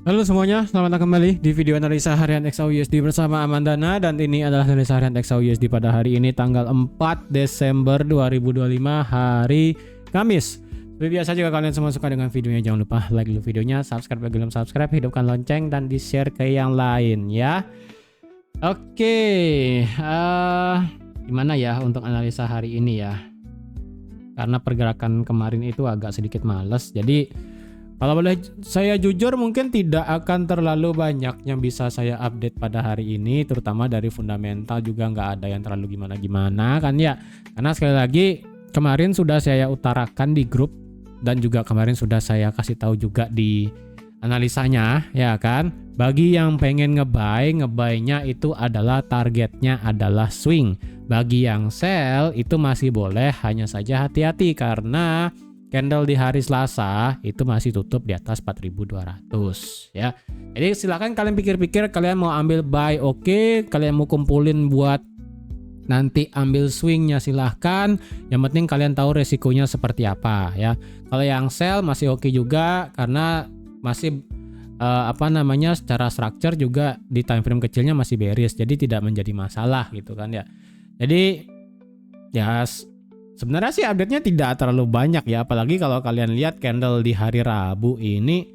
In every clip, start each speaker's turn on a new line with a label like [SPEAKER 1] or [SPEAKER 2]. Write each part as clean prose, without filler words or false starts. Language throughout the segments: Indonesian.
[SPEAKER 1] Halo semuanya, selamat datang kembali di video analisa harian XAUUSD bersama Amandana. Dan ini adalah analisa harian XAUUSD pada hari ini tanggal 4 Desember 2025 hari Kamis. Seperti biasa, jika kalian semua suka dengan videonya, jangan lupa like dulu videonya, subscribe bagi belum subscribe, hidupkan lonceng, dan di share ke yang lain ya. Oke, gimana ya untuk analisa hari ini ya, karena pergerakan kemarin itu agak sedikit males. Jadi kalau boleh saya jujur, mungkin tidak akan terlalu banyak yang bisa saya update pada hari ini, terutama dari fundamental juga nggak ada yang terlalu gimana-gimana kan ya. Karena sekali lagi kemarin sudah saya utarakan di grup dan juga kemarin sudah saya kasih tahu juga di analisanya ya kan. Bagi yang pengen ngebuy-nya itu adalah targetnya adalah swing. Bagi yang sell itu masih boleh, hanya saja hati-hati karena candle di hari Selasa itu masih tutup di atas 4.200 ya. Jadi silakan kalian pikir-pikir, kalian mau ambil buy oke, kalian mau kumpulin buat nanti ambil swingnya silahkan. Yang penting kalian tahu resikonya seperti apa ya. Kalau yang sell masih oke juga karena masih secara structure juga di time frame kecilnya masih bearish, jadi tidak menjadi masalah gitu kan ya. Jadi ya sebenarnya sih update-nya tidak terlalu banyak ya, apalagi kalau kalian lihat candle di hari Rabu ini.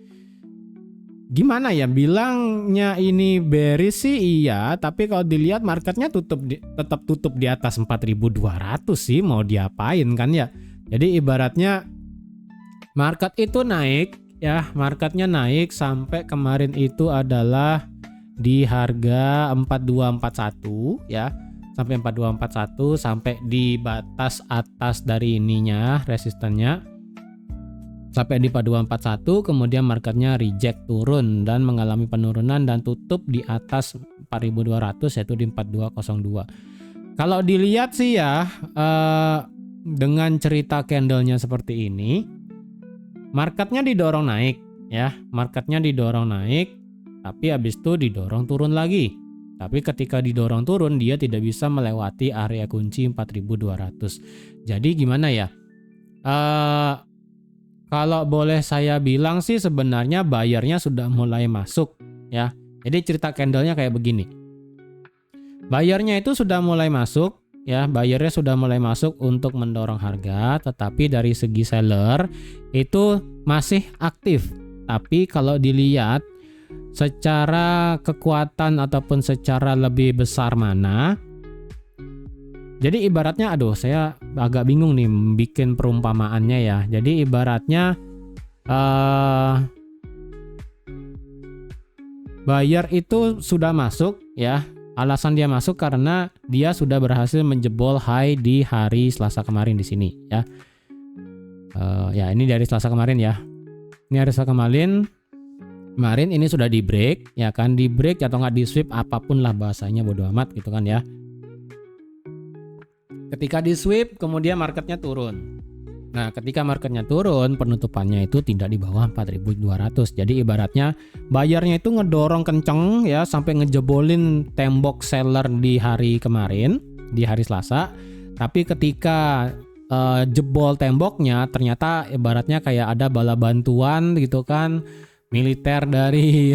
[SPEAKER 1] Gimana ya, bilangnya ini bearish sih iya, tapi kalau dilihat marketnya tetap tutup di atas 4.200 sih, mau diapain kan ya. Jadi ibaratnya market itu naik ya, marketnya naik sampai kemarin itu adalah di harga 4241 ya. Sampai 4241, sampai di batas atas dari ininya resistennya sampai di 4241, kemudian marketnya reject turun dan mengalami penurunan dan tutup di atas 4200 yaitu di 4202. Kalau dilihat sih ya, dengan cerita candlenya seperti ini, marketnya didorong naik ya, marketnya didorong naik tapi habis itu didorong turun lagi. Tapi ketika didorong turun, dia tidak bisa melewati area kunci 4.200. Jadi gimana ya? Kalau boleh saya bilang sih sebenarnya buyernya sudah mulai masuk ya. Jadi cerita candlenya kayak begini. Buyernya itu sudah mulai masuk ya, buyernya sudah mulai masuk untuk mendorong harga, tetapi dari segi seller itu masih aktif. Tapi kalau dilihat secara kekuatan ataupun secara lebih besar mana, jadi ibaratnya saya agak bingung nih bikin perumpamaannya ya. Jadi ibaratnya buyer itu sudah masuk ya. Alasan dia masuk karena dia sudah berhasil menjebol high di hari Selasa kemarin di sini ya. Ya ini dari Selasa kemarin ya. Ini hari Selasa kemarin ini sudah di break ya kan, di break atau nggak di sweep, apapun lah bahasanya, bodo amat gitu kan ya. Ketika di sweep kemudian marketnya turun. Nah ketika marketnya turun, penutupannya itu tidak di bawah 4.200. Jadi ibaratnya bayarnya itu ngedorong kenceng ya sampai ngejebolin tembok seller di hari kemarin, di hari Selasa. Tapi ketika jebol temboknya, ternyata ibaratnya kayak ada bala bantuan gitu kan, militer dari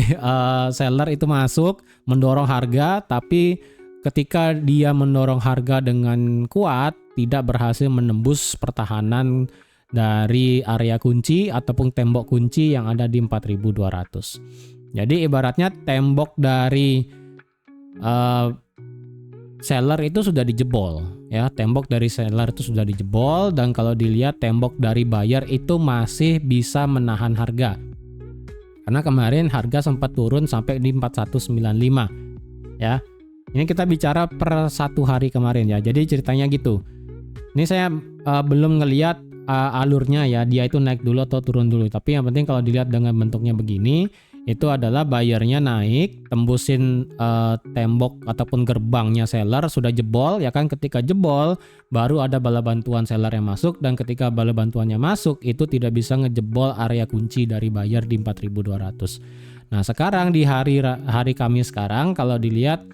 [SPEAKER 1] seller itu masuk mendorong harga, tapi ketika dia mendorong harga dengan kuat tidak berhasil menembus pertahanan dari area kunci ataupun tembok kunci yang ada di 4.200. Jadi ibaratnya tembok dari seller itu sudah dijebol ya, tembok dari seller itu sudah dijebol, dan kalau dilihat tembok dari buyer itu masih bisa menahan harga. Karena kemarin harga sempat turun sampai di 4195 ya. Ini kita bicara per satu hari kemarin ya. Jadi ceritanya gitu. Ini saya belum ngelihat alurnya ya, dia itu naik dulu atau turun dulu. Tapi yang penting kalau dilihat dengan bentuknya begini, itu adalah buyernya naik, tembusin tembok ataupun gerbangnya seller, sudah jebol ya kan. Ketika jebol baru ada bala bantuan seller yang masuk, dan ketika bala bantuannya masuk itu tidak bisa ngejebol area kunci dari buyer di 4.200. Nah sekarang di hari Kamis sekarang kalau dilihat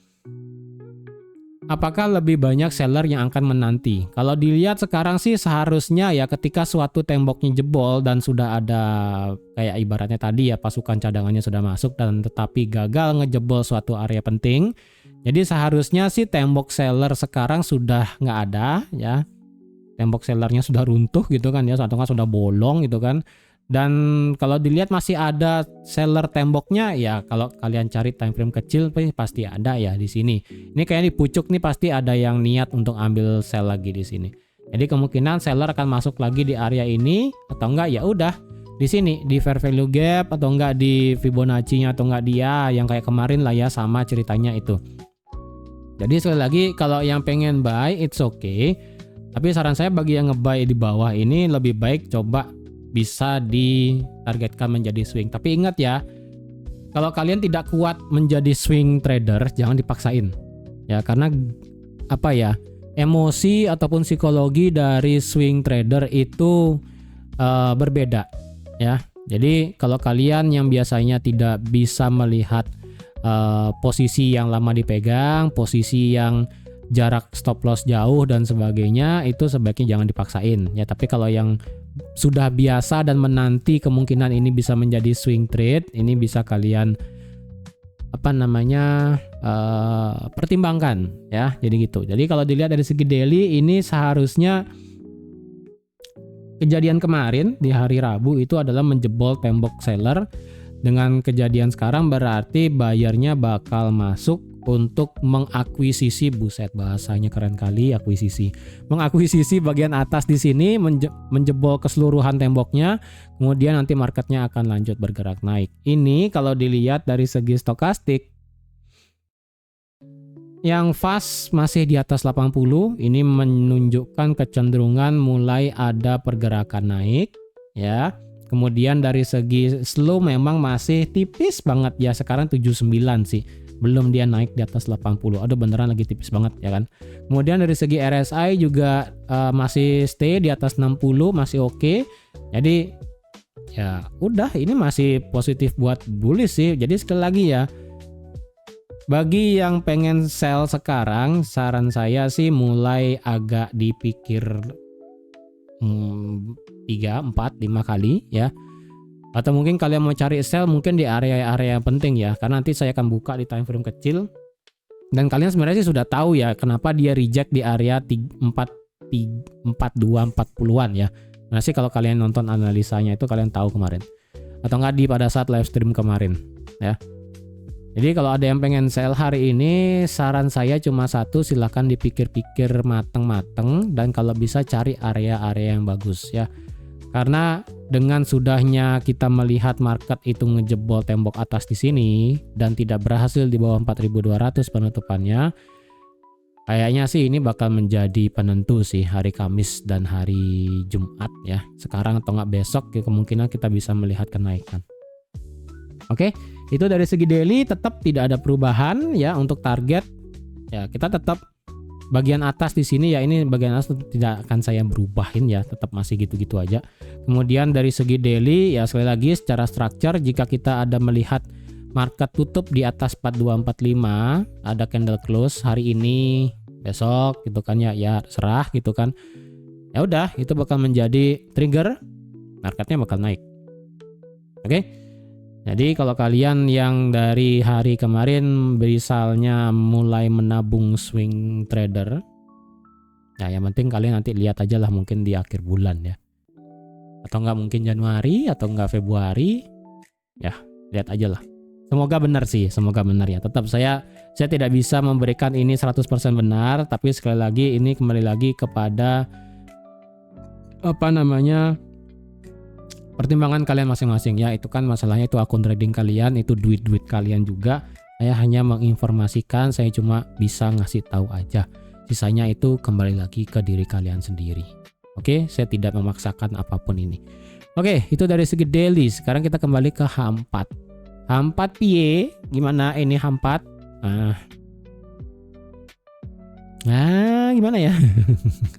[SPEAKER 1] apakah lebih banyak seller yang akan menanti? Kalau dilihat sekarang sih seharusnya ya ketika suatu temboknya jebol dan sudah ada kayak ibaratnya tadi ya pasukan cadangannya sudah masuk dan tetapi gagal ngejebol suatu area penting. Jadi seharusnya sih tembok seller sekarang sudah nggak ada ya. Tembok sellernya sudah runtuh gitu kan ya, atau nggak sudah bolong gitu kan. Dan kalau dilihat masih ada seller temboknya ya, kalau kalian cari time frame kecil pasti ada ya di sini. Ini kayaknya di pucuk nih pasti ada yang niat untuk ambil sell lagi di sini. Jadi kemungkinan seller akan masuk lagi di area ini atau enggak ya udah di sini di fair value gap atau enggak di Fibonacci-nya atau enggak dia yang kayak kemarin lah ya, sama ceritanya itu. Jadi sekali lagi kalau yang pengen buy it's okay. Tapi saran saya bagi yang nge-buy di bawah ini lebih baik coba bisa ditargetkan menjadi swing. Tapi ingat ya, kalau kalian tidak kuat menjadi swing trader, jangan dipaksain. Ya, karena apa ya? Emosi ataupun psikologi dari swing trader itu berbeda ya. Jadi kalau kalian yang biasanya tidak bisa melihat posisi yang lama dipegang, posisi yang jarak stop loss jauh dan sebagainya, itu sebaiknya jangan dipaksain ya. Tapi kalau yang sudah biasa dan menanti kemungkinan ini bisa menjadi swing trade, ini bisa kalian pertimbangkan ya. Jadi gitu. Jadi kalau dilihat dari segi daily ini seharusnya kejadian kemarin di hari Rabu itu adalah menjebol tembok seller. Dengan kejadian sekarang berarti buyernya bakal masuk untuk mengakuisisi, buset bahasanya keren kali, akuisisi. Mengakuisisi bagian atas di sini, menjebol keseluruhan temboknya, kemudian nanti marketnya akan lanjut bergerak naik. Ini kalau dilihat dari segi stokastik, yang fast masih di atas 80, ini menunjukkan kecenderungan mulai ada pergerakan naik, ya. Kemudian dari segi slow memang masih tipis banget ya, sekarang 79 sih. Belum dia naik di atas 80. Aduh beneran lagi tipis banget ya kan. Kemudian dari segi RSI juga masih stay di atas 60, masih oke. Jadi ya udah, ini masih positif buat bullish sih. Jadi sekali lagi ya, bagi yang pengen sell sekarang, saran saya sih mulai agak dipikir 3, 4, 5 kali ya. Atau mungkin kalian mau cari sell mungkin di area-area yang penting ya, karena nanti saya akan buka di time frame kecil. Dan kalian sebenarnya sih sudah tahu ya kenapa dia reject di area 40-an ya. Nah sih kalau kalian nonton analisanya itu kalian tahu kemarin. Atau enggak pada saat live stream kemarin ya. Jadi kalau ada yang pengen sell hari ini, saran saya cuma satu, silahkan dipikir-pikir mateng-mateng dan kalau bisa cari area-area yang bagus ya. Karena dengan sudahnya kita melihat market itu ngejebol tembok atas di sini dan tidak berhasil di bawah 4.200 penutupannya, kayaknya sih ini bakal menjadi penentu sih hari Kamis dan hari Jumat ya. Sekarang atau nggak besok ya, kemungkinan kita bisa melihat kenaikan. Oke, itu dari segi daily tetap tidak ada perubahan ya untuk target. Ya, kita tetap bagian atas di sini ya, ini bagian atas tidak akan saya berubahin ya, tetap masih gitu-gitu aja. Kemudian dari segi daily ya sekali lagi secara structure, jika kita ada melihat market tutup di atas 4245, ada candle close hari ini, besok gitu kan ya, ya serah gitu kan. Ya udah, itu bakal menjadi trigger marketnya bakal naik. Oke. Jadi kalau kalian yang dari hari kemarin misalnya mulai menabung swing trader, ya yang penting kalian nanti lihat aja lah mungkin di akhir bulan ya. Atau enggak mungkin Januari atau enggak Februari. Ya, lihat aja lah. Semoga benar sih, semoga benar ya. Tetap saya tidak bisa memberikan ini 100% benar, tapi sekali lagi ini kembali lagi kepada pertimbangan kalian masing-masing ya. Itu kan masalahnya itu akun trading kalian, itu duit kalian juga. Saya hanya menginformasikan, saya cuma bisa ngasih tahu aja. Sisanya itu kembali lagi ke diri kalian sendiri. Oke, saya tidak memaksakan apapun ini. Oke, itu dari segi daily. Sekarang kita kembali ke H4. H4 piye? Gimana ini H4? Gimana ya?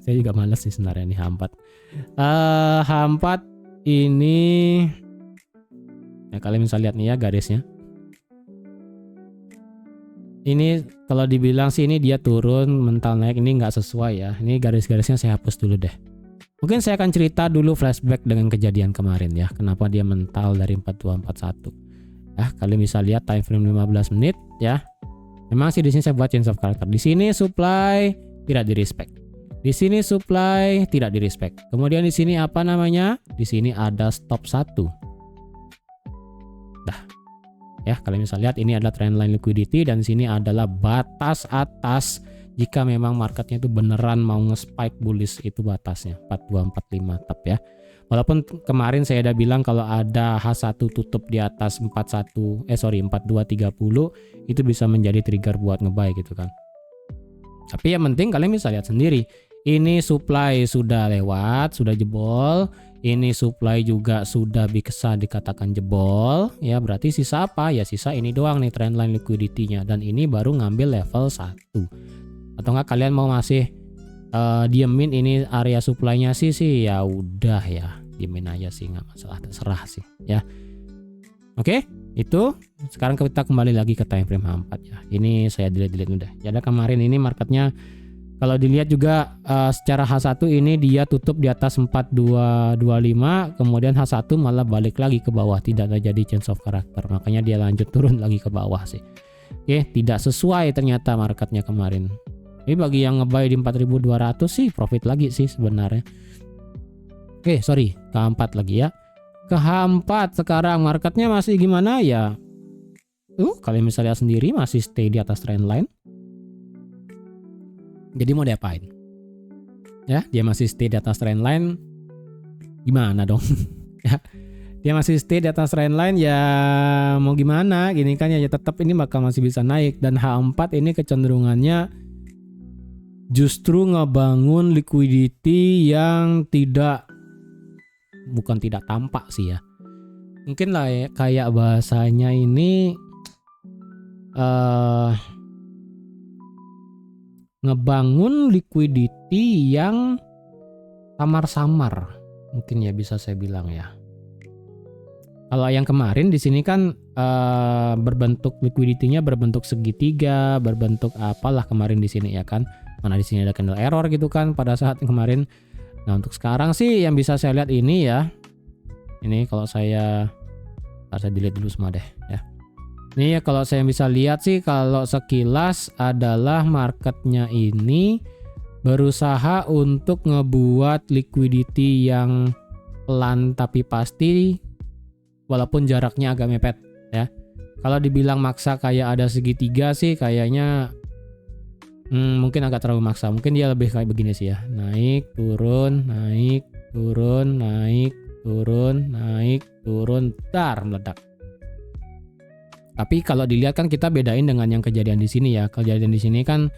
[SPEAKER 1] Saya juga malas sih sebenarnya ini H4. H4 ini ya, kalian bisa lihat nih ya garisnya. ini kalau dibilang sih ini dia turun mental naik, ini nggak sesuai ya. Ini garis-garisnya saya hapus dulu deh. Mungkin saya akan cerita dulu flashback dengan kejadian kemarin ya. Kenapa dia mental dari 4241. Kalian bisa lihat time frame 15 menit ya. Memang sih di sini saya buat change of character. Di sini supply tidak di respect. Di sini supply tidak di respect. Kemudian di sini apa namanya? Di sini ada stop 1. Ya, kalian bisa lihat ini adalah trendline liquidity dan sini adalah batas atas jika memang marketnya itu beneran mau nge-spike bullish, itu batasnya 4245 tap ya. Walaupun kemarin saya udah bilang kalau ada H1 tutup di atas 4230 itu bisa menjadi trigger buat nge-buy gitu kan. Tapi yang penting kalian bisa lihat sendiri. Ini supply sudah lewat, sudah jebol. Ini supply juga sudah bisa dikatakan jebol. Ya berarti sisa apa? Ya sisa ini doang nih trendline liquidity-nya. Dan ini baru ngambil level 1. Atau enggak kalian mau masih diemin ini area supply-nya sih ya udah ya. Diemin aja sih, nggak masalah, terserah sih ya. Oke, itu sekarang kita kembali lagi ke time frame H4 ya. Ini saya delete udah. Jadi kemarin ini marketnya kalau dilihat juga secara H1 ini dia tutup di atas 4225, kemudian H1 malah balik lagi ke bawah, tidak terjadi change of character. Makanya dia lanjut turun lagi ke bawah sih. Oke, tidak sesuai ternyata marketnya kemarin. Ini bagi yang ngebuy di 4200 sih profit lagi sih sebenarnya. Oke, sorry, ke H4 lagi ya. Ke H4 sekarang marketnya masih gimana ya? Kalian bisa lihat sendiri masih stay di atas trendline. Jadi mau diapain? Ya, dia masih stay di atas trendline. Gimana dong? Ya, dia masih stay di atas trendline ya mau gimana? Gini kan ya tetap ini bakal masih bisa naik dan H4 ini kecenderungannya justru ngebangun liquidity yang bukan tidak tampak sih ya. Mungkin lah ya, kayak bahasanya ini ngebangun liquidity yang samar-samar, mungkin ya bisa saya bilang ya. Kalau yang kemarin di sini kan berbentuk liquidity-nya berbentuk segitiga, berbentuk apalah kemarin di sini ya kan. Mana di sini ada candle error gitu kan pada saat kemarin. Nah, untuk sekarang sih yang bisa saya lihat ini ya. Ini kalau saya delete dulu semua deh ya. Ini kalau saya bisa lihat sih kalau sekilas adalah marketnya ini berusaha untuk ngebuat liquidity yang pelan tapi pasti walaupun jaraknya agak mepet ya. Kalau dibilang maksa kayak ada segitiga sih kayaknya mungkin agak terlalu maksa. Mungkin dia lebih kayak begini sih ya. Naik, turun, naik, turun, naik, turun, naik, turun, dar meledak. Tapi kalau dilihat kan kita bedain dengan yang kejadian di sini ya. Kejadian di sini kan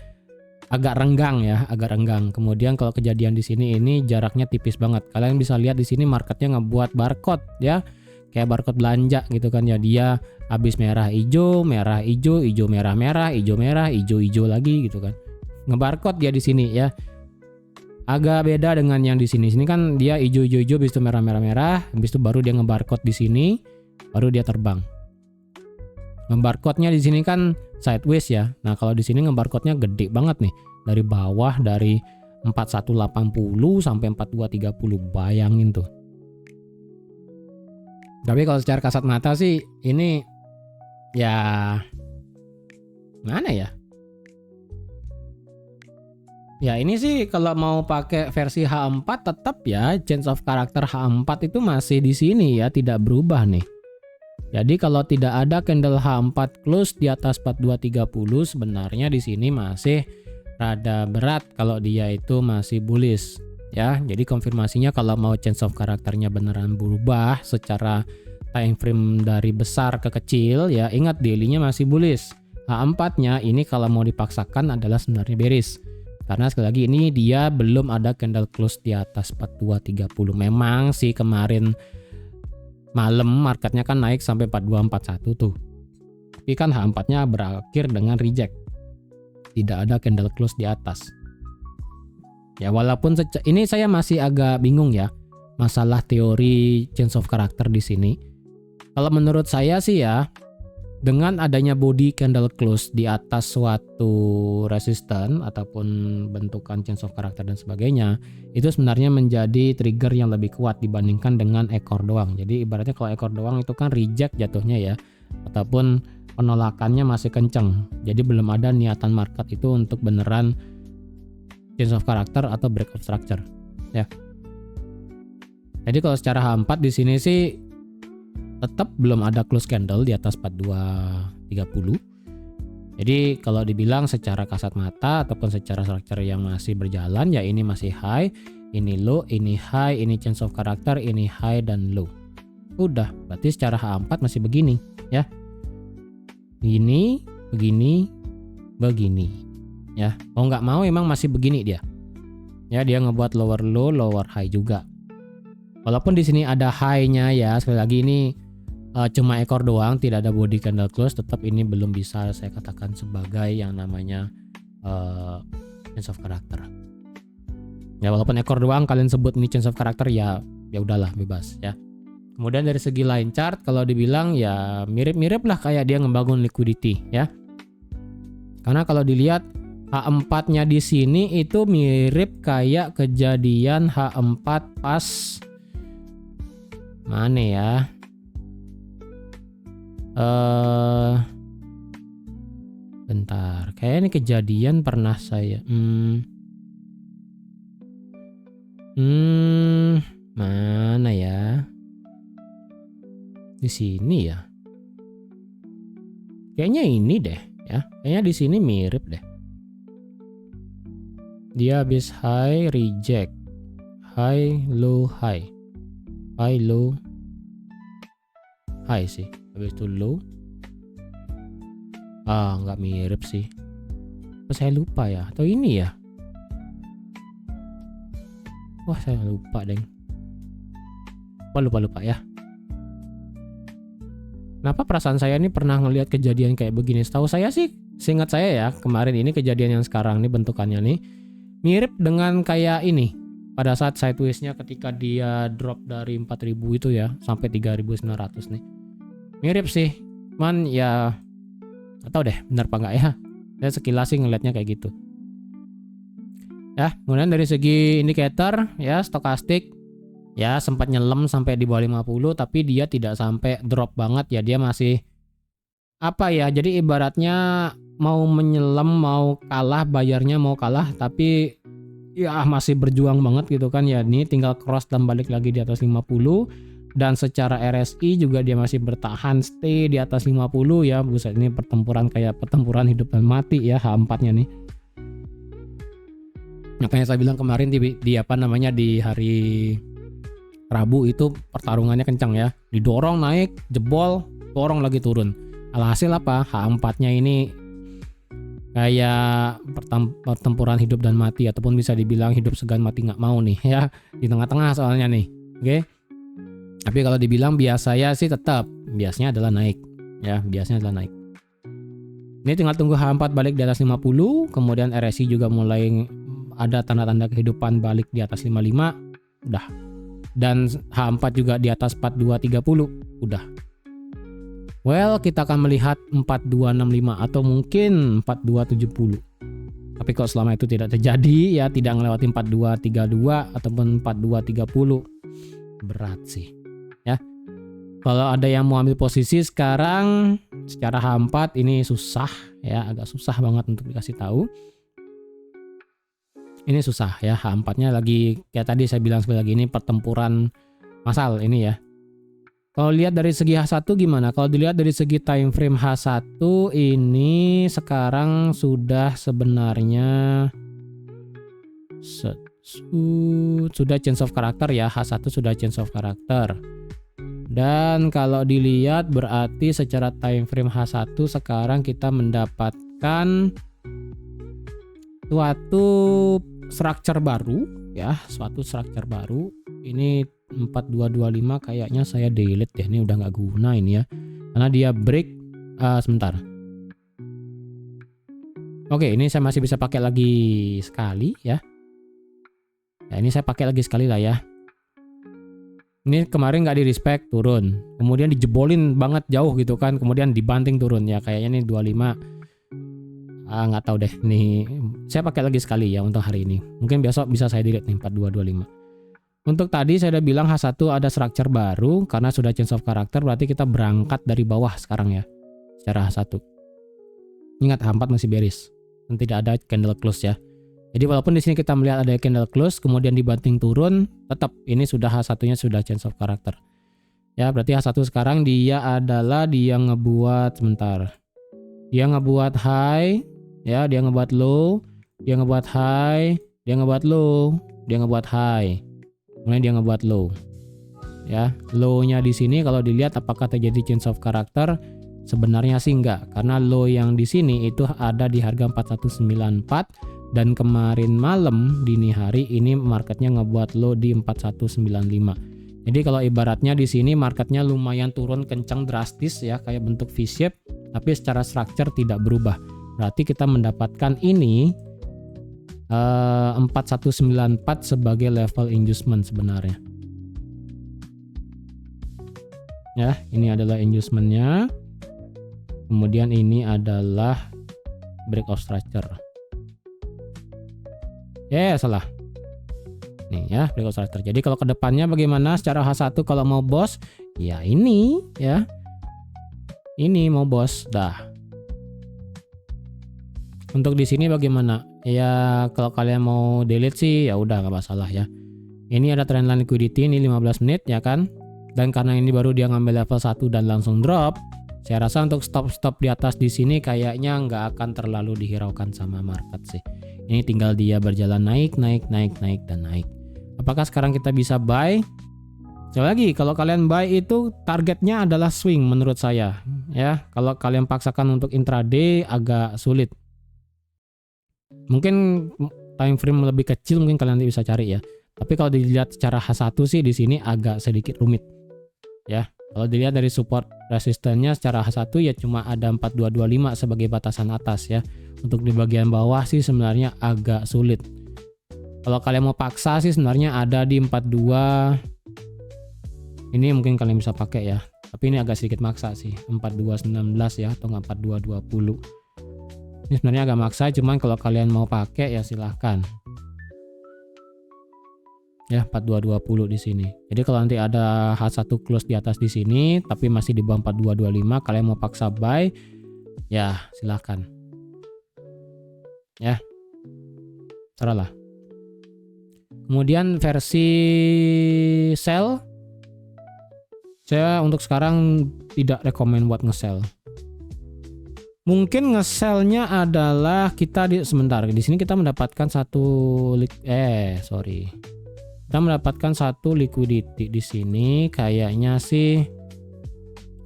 [SPEAKER 1] agak renggang ya, agak renggang. Kemudian kalau kejadian di sini ini jaraknya tipis banget. Kalian bisa lihat di sini marketnya ngebuat barcode ya. Kayak barcode belanja gitu kan ya. Dia habis merah hijau, merah hijau, hijau merah merah, hijau merah, hijau hijau lagi gitu kan. Ngebarcode dia di sini ya. Agak beda dengan yang di sini. Sini kan dia hijau hijau hijau habis itu merah merah merah, habis itu baru dia ngebarcode di sini, baru dia terbang. Ngebarcode-nya di sini kan sideways ya. Nah, kalau di sini ngebarcode-nya gede banget nih. Dari bawah dari 4180 sampai 4230. Bayangin tuh. Tapi kalau secara kasat mata sih ini ya mana ya? Ya ini sih kalau mau pakai versi H4 tetap ya change of character H4 itu masih di sini ya, tidak berubah nih. Jadi kalau tidak ada candle H4 close di atas 4230 sebenarnya di sini masih rada berat kalau dia itu masih bullish ya. Jadi konfirmasinya kalau mau change of karakternya beneran berubah secara time frame dari besar ke kecil ya, ingat daily-nya masih bullish. H4-nya ini kalau mau dipaksakan adalah sebenarnya bearish. Karena sekali lagi ini dia belum ada candle close di atas 4230. Memang sih kemarin malam marketnya kan naik sampai 4241 tuh. Tapi kan H4-nya berakhir dengan reject. Tidak ada candle close di atas. Ya walaupun ini saya masih agak bingung ya masalah teori change of character di sini. Kalau menurut saya sih ya Dengan adanya body candle close di atas suatu resistant ataupun bentukan change of character dan sebagainya, itu sebenarnya menjadi trigger yang lebih kuat dibandingkan dengan ekor doang. Jadi ibaratnya kalau ekor doang itu kan reject jatuhnya ya, ataupun penolakannya masih kenceng. Jadi belum ada niatan market itu untuk beneran change of character atau break of structure ya. Jadi kalau secara H4 di sini sih tetap belum ada close candle di atas 4230. Jadi kalau dibilang secara kasat mata ataupun secara structure yang masih berjalan ya, ini masih high, ini low, ini high, ini change of character, ini high dan low. Udah, berarti secara H4 masih begini ya. Begini, begini, begini ya. Mau nggak mau emang masih begini dia. Ya, dia ngebuat lower low, lower high juga. Walaupun di sini ada high-nya ya, sekali lagi ini cuma ekor doang, tidak ada body candle close, tetap ini belum bisa saya katakan sebagai yang namanya change of character. Ya walaupun ekor doang kalian sebut ini change of character ya udahlah bebas ya. Kemudian dari segi line chart kalau dibilang ya mirip-mirip lah kayak dia ngebangun liquidity ya. Karena kalau dilihat H4-nya di sini itu mirip kayak kejadian H4 pas mana ya? Bentar, kayak ini kejadian pernah saya mana ya? Di sini ya. Kayaknya ini deh ya. Kayaknya di sini mirip deh. Dia habis high reject. High low high. High low high sih. Habis itu low. Nggak mirip sih. Saya lupa ya. Atau ini ya? Wah, saya lupa deng. Lupa ya. Kenapa perasaan saya ini pernah ngelihat kejadian kayak begini? Setahu saya sih, seingat saya ya, kemarin ini kejadian yang sekarang nih bentukannya nih mirip dengan kayak ini. Pada saat sideways-nya ketika dia drop dari 4000 itu ya sampai 3900 nih. Mirip sih. Cuman ya nggak tahu deh benar apa enggak ya. Saya sekilas sih ngelihatnya kayak gitu. Ya, kemudian dari segi indikator ya stokastik ya sempat nyelam sampai di bawah 50 tapi dia tidak sampai drop banget ya, dia masih apa ya, jadi ibaratnya mau menyelam mau kalah, bayarnya mau kalah tapi ya masih berjuang banget gitu kan ya. Ini tinggal cross dan balik lagi di atas 50 dan secara RSI juga dia masih bertahan stay di atas 50 ya. Buset, ini pertempuran kayak pertempuran hidup dan mati ya H4-nya nih. Makanya saya bilang kemarin di apa namanya di hari Rabu itu pertarungannya kencang ya. Didorong naik, jebol, dorong lagi turun. Alhasil apa? H4-nya ini kayak pertempuran hidup dan mati ataupun bisa dibilang hidup segan mati nggak mau nih ya. Di tengah-tengah soalnya nih. Oke. Tapi kalau dibilang biasanya sih tetap biasanya adalah naik ya, biasanya adalah naik. Ini tinggal tunggu H4 balik di atas 50, kemudian RSI juga mulai ada tanda-tanda kehidupan balik di atas 55, udah. Dan H4 juga di atas 4230, udah. Well, kita akan melihat 4265 atau mungkin 4270. Tapi kalau selama itu tidak terjadi ya, tidak melewati 4232 ataupun 4230, berat sih. Ya. Kalau ada yang mau ambil posisi sekarang secara H4 ini susah ya, agak susah banget untuk dikasih tahu. Ini susah ya, H4-nya lagi kayak tadi saya bilang sekali lagi ini pertempuran massal ini ya. Kalau lihat dari segi H1 gimana? Kalau dilihat dari segi time frame H1 ini sekarang sudah sebenarnya sudah change of character ya, H1 sudah change of character. Dan kalau dilihat berarti secara time frame H1 sekarang kita mendapatkan suatu structure baru ya, suatu structure baru. Ini 4225 kayaknya saya delete ya, ini udah nggak guna ini ya, karena dia break sebentar. Oke, ini saya masih bisa pakai lagi sekali ya. Ya ini saya pakai lagi sekali lah ya. Ini kemarin nggak di respect turun, kemudian dijebolin banget jauh gitu kan, kemudian dibanting turun ya, kayaknya nih 25. Nggak tahu deh nih, saya pakai lagi sekali ya untuk hari ini, mungkin besok bisa saya delete nih 4225. Untuk tadi saya udah bilang H1 ada structure baru karena sudah change of character, berarti kita berangkat dari bawah sekarang ya secara H1. Ingat H4 masih bearish dan tidak ada candle close ya. Jadi walaupun di sini kita melihat ada candle close kemudian dibanting turun, tetap ini sudah H1-nya sudah change of character. Ya, berarti H1 sekarang dia adalah dia ngebuat sebentar. Dia ngebuat high, ya, dia ngebuat low, dia ngebuat high, dia ngebuat low, dia ngebuat high. Kemudian dia ngebuat low. Ya, low-nya di sini kalau dilihat apakah terjadi change of character? Sebenarnya sih enggak, karena low yang di sini itu ada di harga 4194. Dan kemarin malam dini hari ini marketnya ngebuat low di 4195. Jadi kalau ibaratnya di sini marketnya lumayan turun kencang drastis ya, kayak bentuk V-shape, tapi secara structure tidak berubah. Berarti kita mendapatkan ini 4194 sebagai level inducement sebenarnya. Ya, ini adalah inducementnya. Kemudian ini adalah breakout structure. Salah. Nih ya, breakout structure. Jadi kalau kedepannya bagaimana secara H1 kalau mau bos? Ya ini ya. Ini mau bos dah. Untuk di sini bagaimana? Ya kalau kalian mau delete sih ya udah nggak masalah ya. Ini ada trendline liquidity ini 15 menit ya kan. Dan karena ini baru dia ngambil level 1 dan langsung drop, saya rasa untuk stop di atas di sini kayaknya nggak akan terlalu dihiraukan sama market sih. Ini tinggal dia berjalan naik dan naik. Apakah sekarang kita bisa buy? Sekali lagi, kalau kalian buy itu targetnya adalah swing menurut saya. Ya, kalau kalian paksakan untuk intraday agak sulit. Mungkin time frame lebih kecil mungkin kalian bisa cari ya. Tapi kalau dilihat secara H1 sih di sini agak sedikit rumit. Ya, kalau dilihat dari support resistennya secara H1 ya cuma ada 4225 sebagai batasan atas ya. Untuk di bagian bawah sih sebenarnya agak sulit. Kalau kalian mau paksa sih sebenarnya ada di 42. Ini mungkin kalian bisa pakai ya. Tapi ini agak sedikit maksa sih. 4219 ya atau 4220. Ini sebenarnya agak maksa, cuman kalau kalian mau pakai ya silahkan. Ya 4220 di sini. Jadi kalau nanti ada H1 close di atas di sini tapi masih di bawah 4225, kalian mau paksa buy ya silahkan. Ya. Terserah. Kemudian versi sell, saya untuk sekarang tidak rekomen buat nge-sell. Mungkin nge-sell-nya adalah kita sebentar di sini kita mendapatkan kita mendapatkan satu liquidity di sini, kayaknya sih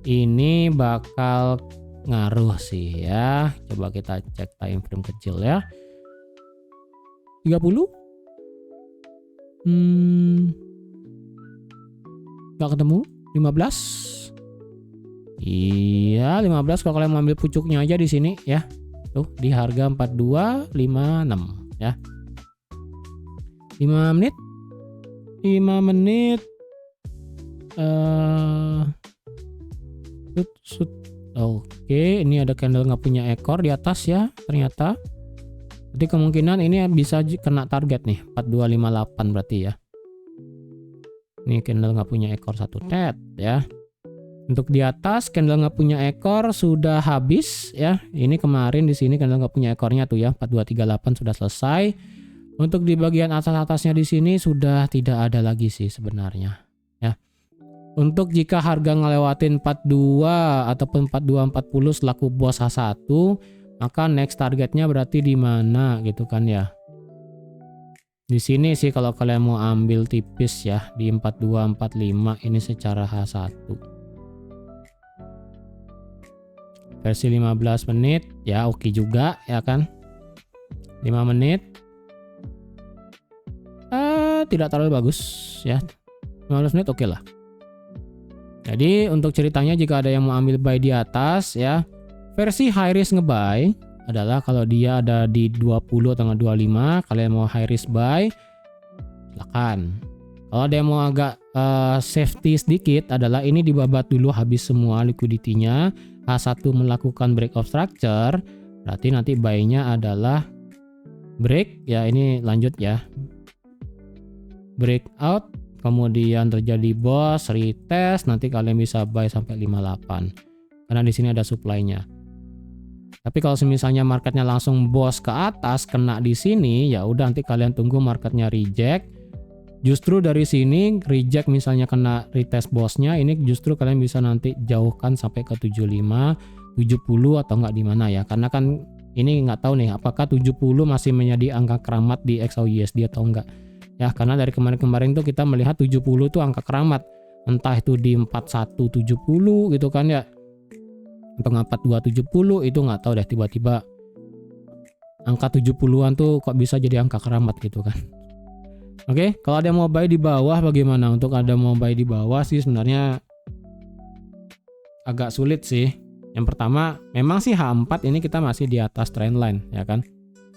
[SPEAKER 1] ini bakal ngaruh sih ya. Coba kita cek time frame kecil ya. 30. Nggak ketemu. 15. Iya, 15 kalau kalian mau ambil pucuknya aja di sini ya. Tuh, di harga 4256 ya. 5 menit. Oke, ini ada candle nggak punya ekor di atas ya ternyata. Jadi kemungkinan ini bisa kena target nih 4258 berarti ya. Ini candle nggak punya ekor satu tet ya. Untuk di atas candle nggak punya ekor sudah habis ya. Ini kemarin di sini candle nggak punya ekornya tuh ya 4238 sudah selesai. Untuk di bagian atas-atasnya di sini sudah tidak ada lagi sih sebenarnya ya. Untuk jika harga ngelewatin 42 ataupun 4240 selaku bos H1, maka next targetnya berarti di mana gitu kan ya. Di sini sih kalau kalian mau ambil tipis ya di 4245 ini secara H1. Versi 15 menit ya oke juga ya kan. 5 menit tidak terlalu bagus ya. 15 menit oke lah. Jadi untuk ceritanya jika ada yang mau ambil buy di atas ya, versi high risk ngebuy adalah kalau dia ada di 20 tanggal 25, kalian mau high risk buy silakan. Kalau ada yang mau agak safety sedikit adalah ini dibabat dulu habis semua liquidity-nya. H1 melakukan break of structure, berarti nanti buy-nya adalah break ya, ini lanjut ya. Breakout, kemudian terjadi boss, retest, nanti kalian bisa buy sampai 58. Karena di sini ada supply-nya. Tapi kalau misalnya marketnya langsung boss ke atas kena di sini, ya udah nanti kalian tunggu marketnya reject. Justru dari sini reject misalnya kena retest bossnya, ini justru kalian bisa nanti jauhkan sampai ke 75, 70 atau enggak di mana ya. Karena kan ini nggak tahu nih apakah 70 masih menjadi angka keramat di XAUUSD atau enggak. Ya, karena dari kemarin-kemarin tuh kita melihat 70 tuh angka keramat. Entah itu di 4170 gitu kan ya. Atau 4270 itu nggak tahu deh, tiba-tiba angka 70-an tuh kok bisa jadi angka keramat gitu kan. Oke, kalau ada yang mau buy di bawah bagaimana? Untuk ada mau buy di bawah sih sebenarnya agak sulit sih. Yang pertama, memang sih H4 ini kita masih di atas trendline ya kan.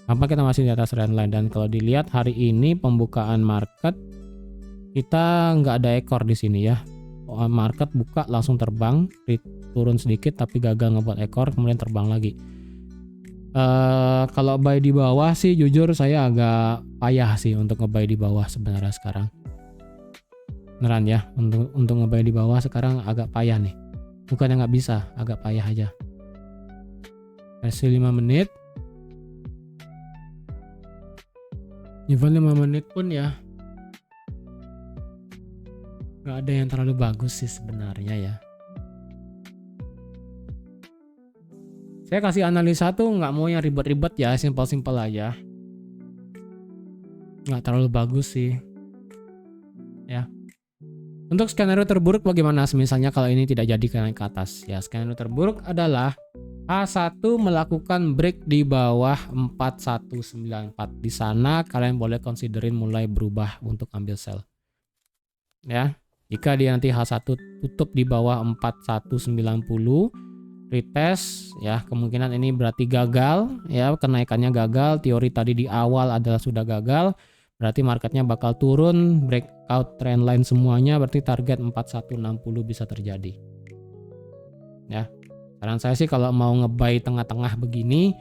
[SPEAKER 1] Apa kita masih di atas trendline, dan kalau dilihat hari ini pembukaan market kita nggak ada ekor di sini ya. Market buka langsung terbang, turun sedikit tapi gagal ngebuat ekor, kemudian terbang lagi. Kalau buy di bawah sih jujur saya agak payah sih untuk nge-buy di bawah sebenarnya sekarang. Beneran ya, untuk nge-buy di bawah sekarang agak payah nih. Bukannya nggak bisa, agak payah aja. Versi 5 menit. Even 5 menit pun ya nggak ada yang terlalu bagus sih sebenarnya ya. Saya kasih analisa tuh nggak mau yang ribet-ribet ya, simpel-simpel aja. Nggak terlalu bagus sih. Ya. Untuk skenario terburuk bagaimana? Misalnya kalau ini tidak jadi naik ke atas. Ya, skenario terburuk adalah H1 melakukan break di bawah 4194. Di sana kalian boleh considerin mulai berubah untuk ambil sell. Ya. Jika dia nanti H1 tutup di bawah 4190, retest ya, kemungkinan ini berarti gagal ya, kenaikannya gagal. Teori tadi di awal adalah sudah gagal, berarti marketnya bakal turun, breakout trendline semuanya, berarti target 4160 bisa terjadi ya. Saran saya sih kalau mau nge-buy tengah-tengah begini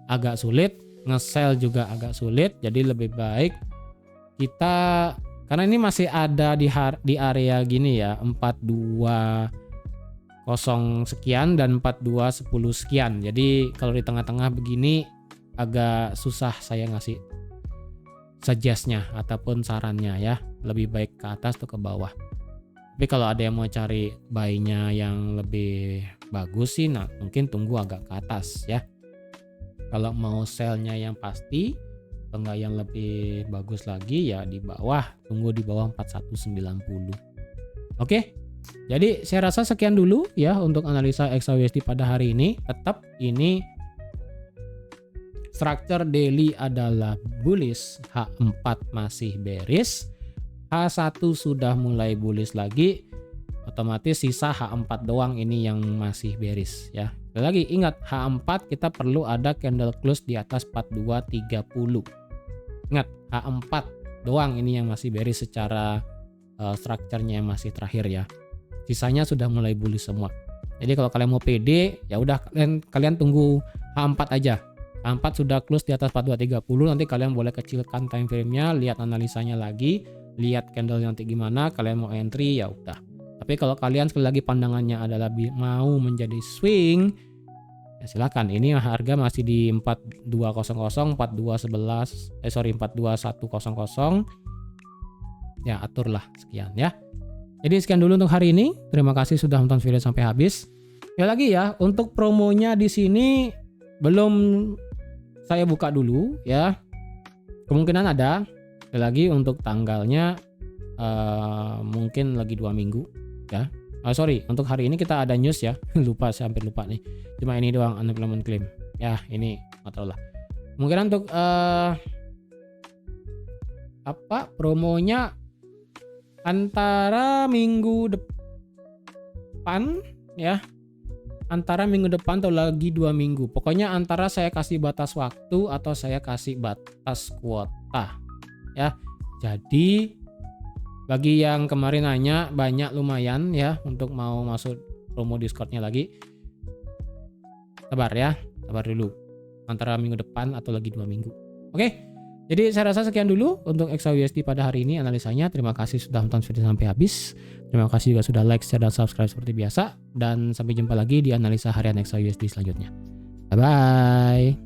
[SPEAKER 1] agak sulit, nge-sell juga agak sulit, jadi lebih baik kita, karena ini masih ada di area gini ya, 42.0 sekian dan 42.10 sekian. Jadi kalau di tengah-tengah begini agak susah saya ngasih suggest-nya ataupun sarannya ya. Lebih baik ke atas atau ke bawah. Tapi kalau ada yang mau cari buy-nya yang lebih bagus sih, nah mungkin tunggu agak ke atas ya. Kalau mau sell-nya yang pasti atau enggak yang lebih bagus lagi ya di bawah, tunggu di bawah 4190. Oke. Jadi saya rasa sekian dulu ya untuk analisa XAUUSD pada hari ini. Tetap ini structure daily adalah bullish, H4 masih bearish, H1 sudah mulai bullish lagi, otomatis sisa H4 doang ini yang masih bearish ya. Sekali lagi ingat, H4 kita perlu ada candle close di atas 4230. Ingat, H4 doang ini yang masih bearish secara structure-nya yang masih terakhir ya. Sisanya sudah mulai bullish semua. Jadi kalau kalian mau pede, ya udah kalian tunggu H4 aja. H4 sudah close di atas 4230, nanti kalian boleh kecilkan time frame-nya, lihat analisanya lagi, lihat candle nanti gimana, kalian mau entry ya udah. Tapi kalau kalian sekali lagi pandangannya adalah mau menjadi swing, ya silakan. Ini harga masih di 4200, 42100. Ya aturlah sekian ya. Jadi sekian dulu untuk hari ini. Terima kasih sudah nonton video sampai habis. Ya lagi ya, untuk promonya di sini belum saya buka dulu ya. Kemungkinan ada. Sekali lagi untuk tanggalnya mungkin lagi 2 minggu ya. Sorry, untuk hari ini kita ada news ya. Lupa, saya hampir lupa nih. Cuma ini doang, unemployment claim. Ya, ini nggak tahu lah. Kemungkinan untuk promonya antara minggu depan ya, antara minggu depan atau lagi 2 minggu. Pokoknya antara saya kasih batas waktu atau saya kasih batas kuota ya. Jadi Bagi yang kemarin nanya banyak lumayan ya untuk mau masuk promo Discordnya lagi. Sabar ya, sabar dulu. Antara minggu depan atau lagi 2 minggu. Oke. Jadi saya rasa sekian dulu untuk XAUSD pada hari ini analisanya. Terima kasih sudah nonton video sampai habis. Terima kasih juga sudah like, share, dan subscribe seperti biasa. Dan sampai jumpa lagi di analisa harian XAUSD selanjutnya. Bye-bye.